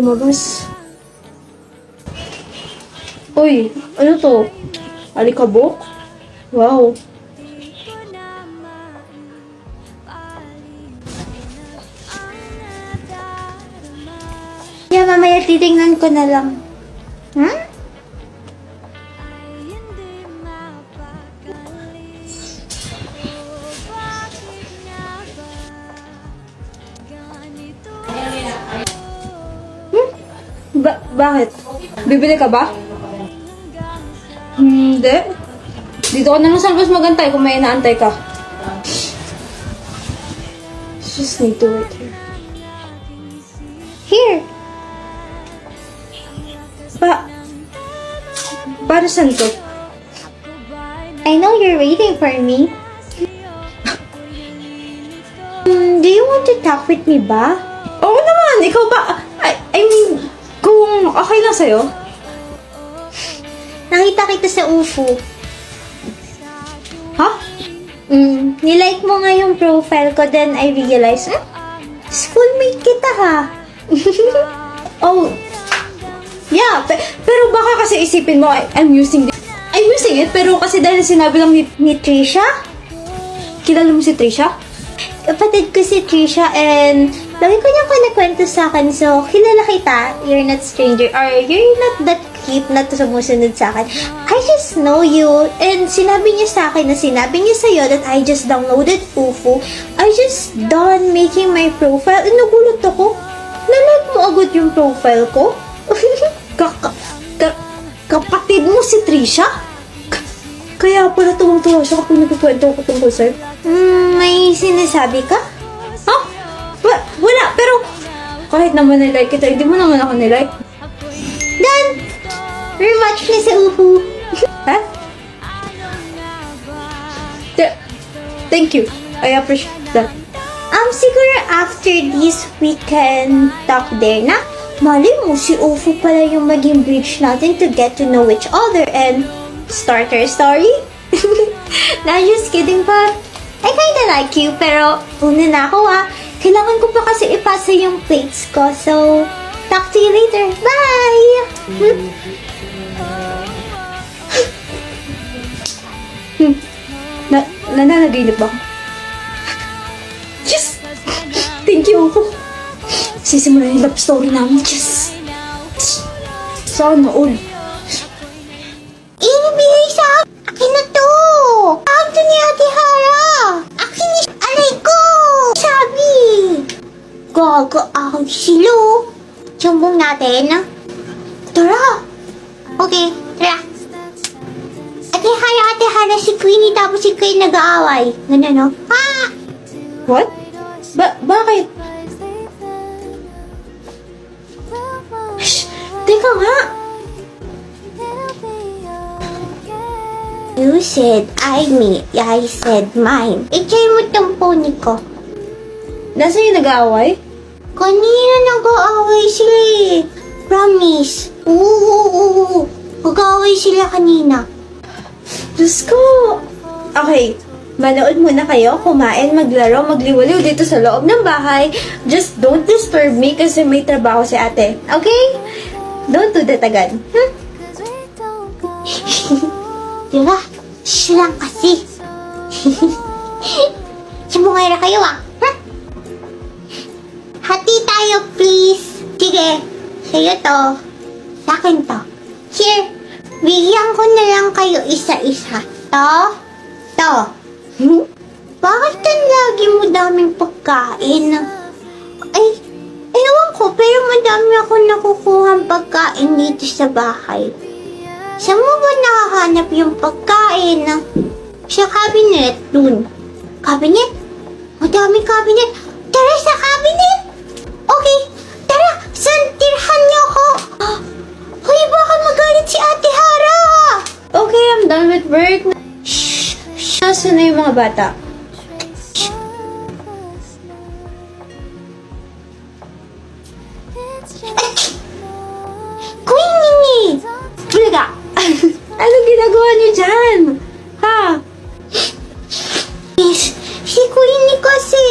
lumabas. Uy, ano to? Alikabok? Wow. Yeah, mamaya titingnan ko na lang. Hmm? Bakit? Bibili ka ba? Hindi. Dito ka na lang sa labas magantay kung may inaantay ka. Just need to wait here. Here. Para saan to? I know you're waiting for me. Do you want to talk with me ba? Oo naman, ikaw ba? I mean, kung okay lang sa'yo. Nakita kita sa UFO. Ha? Nilike mo nga yung profile ko, then I realized, schoolmate kita ha. Oh, yeah, pero baka kasi isipin mo, I'm using it, pero kasi dahil sinabi lang Ni Trisha? kilala mo si Trisha? Kapatid ko si Trisha and lagi ko niya kwento sa akin, so kilala kita. You're not stranger or you're not that creep na sumusunod sa akin. I just know you and sinabi niya sa akin na sinabi niya sa'yo that I just downloaded UFO. I just done making my profile and nagulat ako. Nalike mo agad yung profile ko? Kapatid mo si Trisha? Kaya pala tuwang-tuwa siya kapag nagkikwento ko tungkol sa'yo. May sinasabi ka? Ha? Wala, pero kahit naman nilike kita, hindi mo naman ako nilike. Dan! Rematch na sa UFO. Ha? Thank you. I appreciate that. Siguro after this, we can talk there na. Mali mo, si UFO pala yung maging bridge natin to get to know each other and start our story. Nah, just kidding, but I kinda like you, pero una na ako Kailangan ko pa kasi ipasa yung plates ko, so talk to you later. Bye! Nananaginip ba ako? Yes! Thank you ako. Sisimulan yung love story namin. Yes! Sana all. Inibigay sa akin na to! Ito ni Ate Hara! Akin ni alay ko! Sabi! Gaga ako silo! Sumbong natin. Tara! Okay, tara! Ate Hara, si Queenie tapos si Queen nag-aaway. Ganun, no? Ha? What? Bakit? Shh! Teka nga! You said me, I said mine. I-try mo tong pony ko. Nasa yung nag-aaway? Kanina nag-aaway sila eh. Promise. Oo. Nag-aaway sila kanina. Diyos ko! Okay, manood muna kayo, kumain, maglaro, magliwaliw dito sa loob ng bahay. Just don't disturb me kasi may trabaho si ate. Okay? Don't do that again. Diba? Shh lang kasi. Sumungay na kayo Hati tayo, please. Sige. Sa'yo to. Sa akin to. Here. Bigyan ko na lang kayo isa-isa. To. Bakit ang lagi mo daming pagkain? Ay, ewan ko, pero madami ako nakukuhang pagkain dito sa bahay. Saan mo ba nakahanap yung pagkain? Sa cabinet, dun. Cabinet? Madaming cabinet. Tara sa cabinet! Okay, tara, santirhan niyo ako. Hoy, baka magalit si Ate Hara. Okay, I'm done with work. Shh! Nasaan na yung mga bata? Queenie! Bulaga! Anong ginagawa niyo dyan? Ha? Si Queenie kasi.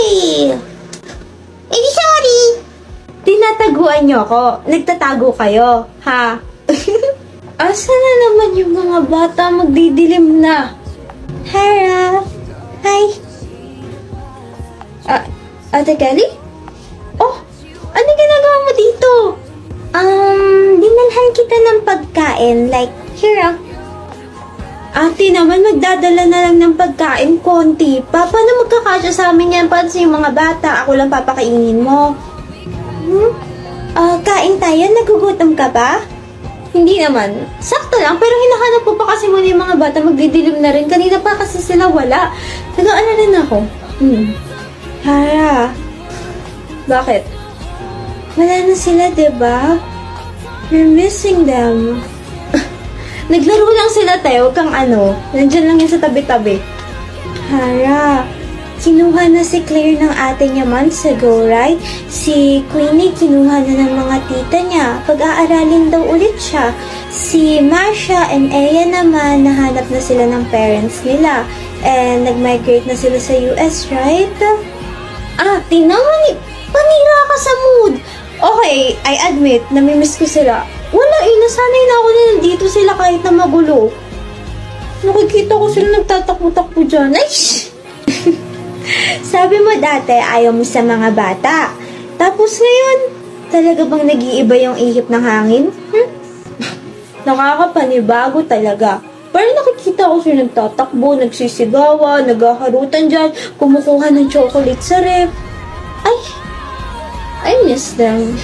Eh, di sorry. Tinataguan niyo ako. Nagtatago kayo, ha? Asa na naman yung mga bata magdidilim na? Hara. Hi. Ate Kelly? Oh, ano ginagawa mo dito? Dinalhan kita ng pagkain. Like, here ah. Ate naman, magdadala na lang ng pagkain konti. Paano magkakasya sa amin yan? Paano sa yung mga bata? Ako lang papakainin mo. Kain tayo. Nagugutom ka ba? Hindi naman. Sakto lang, pero hinahanap ko pa kasi muna yung mga bata. Magdidilim na rin. Kanina pa kasi sila wala. Nag-ano rin ako. Hara. Bakit? Wala na sila, diba? You're missing them. Naglaro lang sila tayo, kang ano. Nandyan lang yan sa tabi-tabi. Hara. Kinuha na si Claire ng ate niya months ago, right? Si Queenie kinuha na ng mga tita niya. Pag-aaralin daw ulit siya. Si Masha and Aya naman, nahanap na sila ng parents nila. And nag-migrate na sila sa US, right? Tinaman ni... Panira ka sa mood! Okay, I admit, namimiss ko sila. Wala nasanay na ako na nandito sila kahit na magulo. Nakikita ko sila nagtatakbo-takbo dyan. Ay! Sabi mo dati, ayaw mo sa mga bata. Tapos ngayon, talaga bang nag-iiba yung ihip ng hangin? Nakakapanibago talaga. Pero nakikita ko sila nagtatakbo, nagsisigawan, naghaharutan dyan, kumukuha ng chocolate sa ref. I miss them.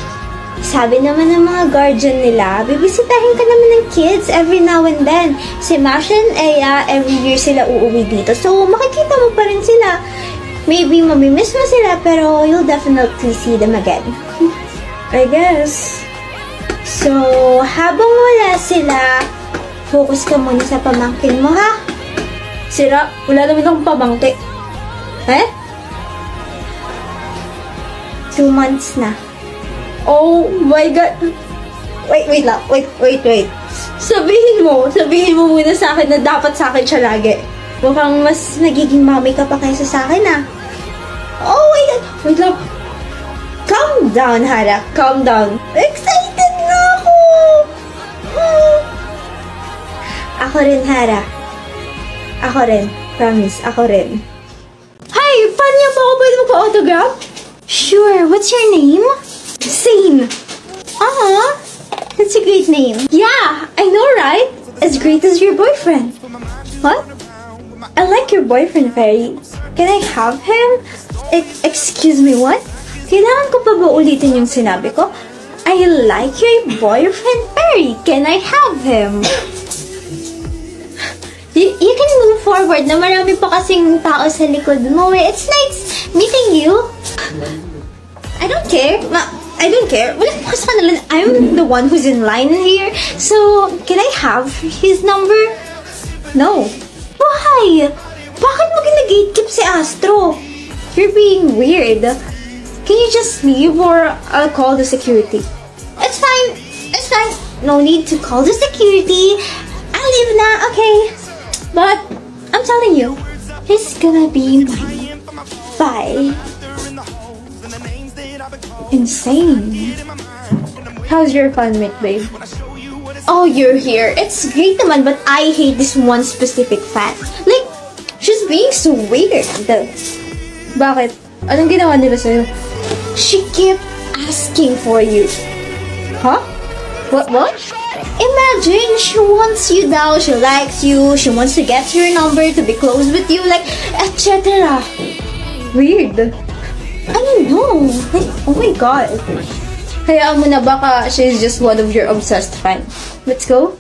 Sabi naman ng mga guardian nila, bibisitahin ka naman ng kids every now and then. Si Masha and Aya, every year sila uuwi dito. So, makikita mo pa rin sila. Maybe mamimiss mo sila, pero you'll definitely see them again. I guess. So, habang wala sila, focus ka muna sa pamangkin mo, ha? Sira, wala naman akong pamangki. 2 months na. Oh my God. Wait lang. Wait. Sabihin mo muna sa akin na dapat sa akin siya lagi. Mukhang mas nagiging mommy ka pa kaysa sa akin, ah. Oh, wait lang. Calm down, Hara. Calm down. Excited na ako. Ako rin, Hara. Ako rin. Promise, ako rin. Hi, paano niya ba ako pwede magpa-autograph? Sure, what's your name? Sane. That's a great name. Yeah, I know, right? As great as your boyfriend. What? I like your boyfriend, Fairy. Can I have him? Excuse me, what? Kailangan ko pa ba ulitin yung sinabi ko? I like your boyfriend, Fairy. Can I have him? You can move forward na marami pa kasing tao sa likod mo. It's nice meeting you. I don't care. I don't care. Wala pa sa kanila. I'm the one who's in line here. So, can I have his number? No. Why? Bakit mo gina-gatekeep si Astro? You're being weird. Can you just leave or I'll call the security? It's fine. It's fine. No need to call the security. I'll leave na, okay? But, I'm telling you, he's gonna be mine. Bye. Insane. How's your fun mate, babe? Oh, you're here. It's great naman, but I hate this one specific fan. Like, she's being so weird. Bakit? Anong ginawa nila sa'yo? She kept asking for you. Huh? What? Imagine, she wants you now, she likes you, she wants to get your number, to be close with you, like, etc. Weird. I don't know. Like, Oh my God. Hayaan mo na baka she's just one of your obsessed fans. Let's go.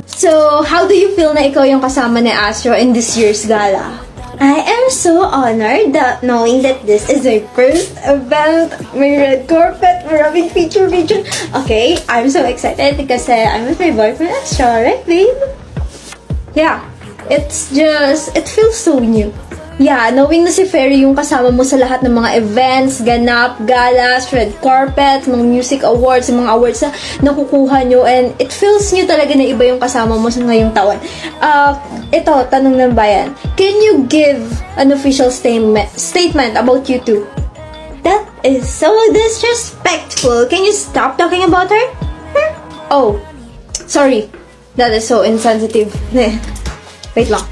So, how do you feel na ikaw yung kasama ni Astro in this year's gala? I am so honored that knowing that this is my first event, May red carpet, maraming feature. Okay, I'm so excited because I'm with my boyfriend Astro, right, babe? Yeah, it feels so new. Yeah, knowing na si Fairy yung kasama mo sa lahat ng mga events, ganap, galas, red carpet, mga music awards, mga awards na nakukuha nyo, and it feels nyo talaga na iba yung kasama mo sa ngayong taon. Ito, tanong ng bayan. Can you give an official statement about you two? That is so disrespectful. Can you stop talking about her? Oh, sorry. That is so insensitive. Wait lang.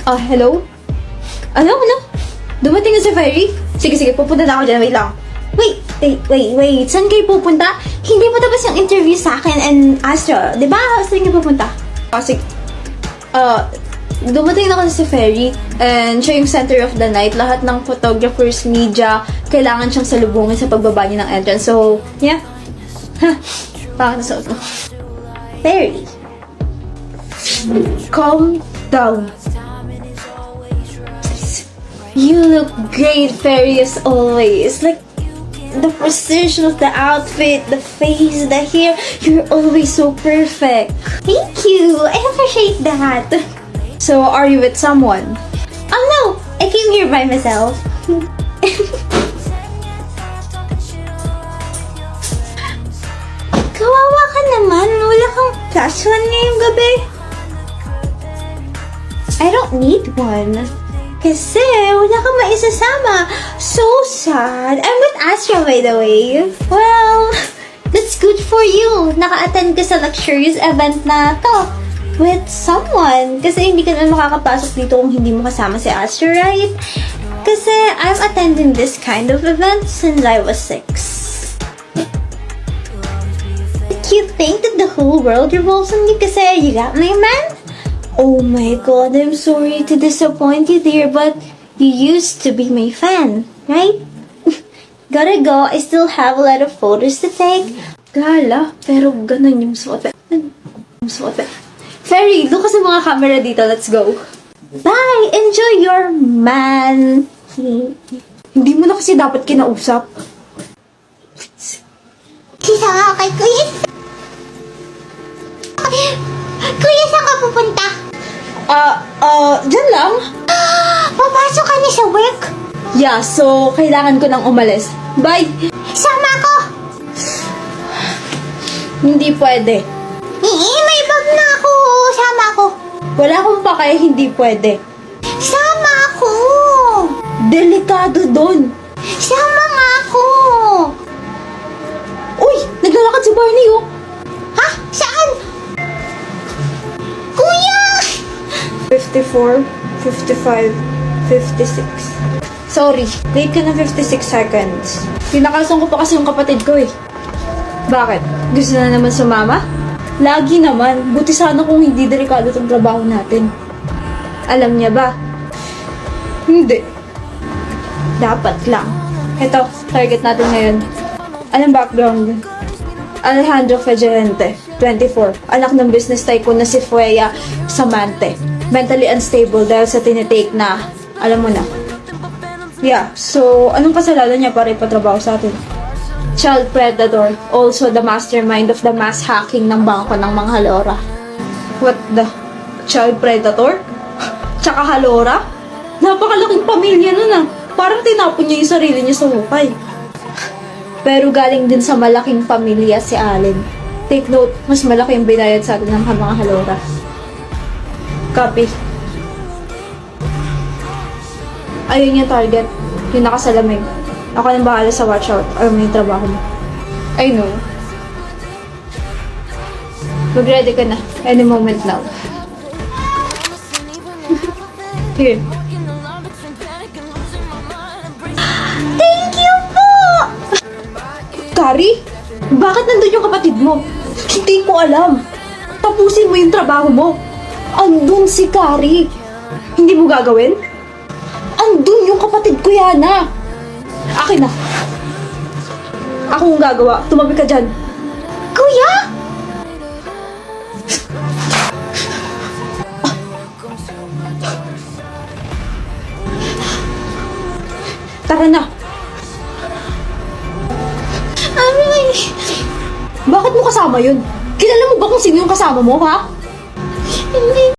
Hello? Ano? Dumating na si Fairy? Sige, pupunta na ako dyan. Wait lang. Wait. Saan kayo pupunta? Hindi pa tapos yung interview sa akin and Astro. Diba? Saan kayo pupunta? Sige. Dumating na kasi si Fairy and siya yung center of the night. Lahat ng photographers, media, kailangan siyang salubungin sa pagbaba niya ng entrance. So, yeah. Bakit nasuot mo? Fairy. Calm down. You look great, Fairy, as always. Like, the precision of the outfit, the face, the hair, you're always so perfect. Thank you. I appreciate that. So, are you with someone? Oh no, I came here by myself. Kawawa ka naman. Wala kang plus one ngayong gabi. I don't need one. Kasi wala kang maisasama. So sad. I'm with Astra, by the way. Well, that's good for you. Naka-attend ka sa luxurious event na to with someone. Kasi hindi ka naman makakapasok dito kung hindi mo kasama si Astra, right? Kasi I'm attending this kind of event since I was 6. You think that the whole world revolves on you kasi you got my man? Oh my god, I'm sorry to disappoint you, dear, but you used to be my fan, right? Gotta go, I still have a lot of photos to take. Gala, pero ganun yung suot. Fairy, doon ka sa mga camera dito. Let's go. Bye! Enjoy your man! Hindi mo na kasi dapat kinausap. Sisa nga kay Kuya. Kuya, saan ka pupunta? Dyan lang. Papasok ka na sa work? Yeah, so kailangan ko nang umalis. Bye! Sama ko! Hindi pwede. May bag na ako. Sama ko. Wala akong pakaya, hindi pwede. Sama ako. Delikado doon. Sama nga ako. Uy! Naglalakad si Barney, oh! Ha? Saan? Kuya! 54, 55, 56. Sorry, late ka na 56 seconds. Pinakasan ko pa kasi yung kapatid ko eh. Bakit? Gusto na naman sumama? Lagi naman. Buti sana kung hindi delikado itong trabaho natin. Alam niya ba? Hindi. Dapat lang. Ito, target natin ngayon. Anong background? Alejandro Fejerente, 24. Anak ng business tycoon na si Fueya Samante. Mentally unstable dahil sa tinitake na, alam mo na. Yeah, so anong kasalanan niya para ipatrabaho sa atin? Child predator, also the mastermind of the mass hacking ng bangko ng mga Halora. What the? Child predator? Tsaka Halora? Napakalaking pamilya nun ah. Parang tinapon niya yung sarili niya sa hukay. Pero galing din sa malaking pamilya si Allen. Take note, mas malaki yung binayad sa atin ng mga Halora. Copy. Ayun yung target. Yung nakasalamig. Ako nang bahala sa watch out. Alam mo yung trabaho mo. I know. Mag-ready ka na. Any moment now. Here. Thank you po! Kari? Bakit nandun yung kapatid mo? Hindi ko alam. Tapusin mo yung trabaho mo. Andun si Kari. Hindi mo gagawin? Andun yung kapatid ko, Yana. Akin na. Ako ang gagawa. Tumabi ka dyan. Kuya! Tara na. Aray! Bakit mo kasama yun? Kilala mo ba kung sino yung kasama mo, ha? Hindi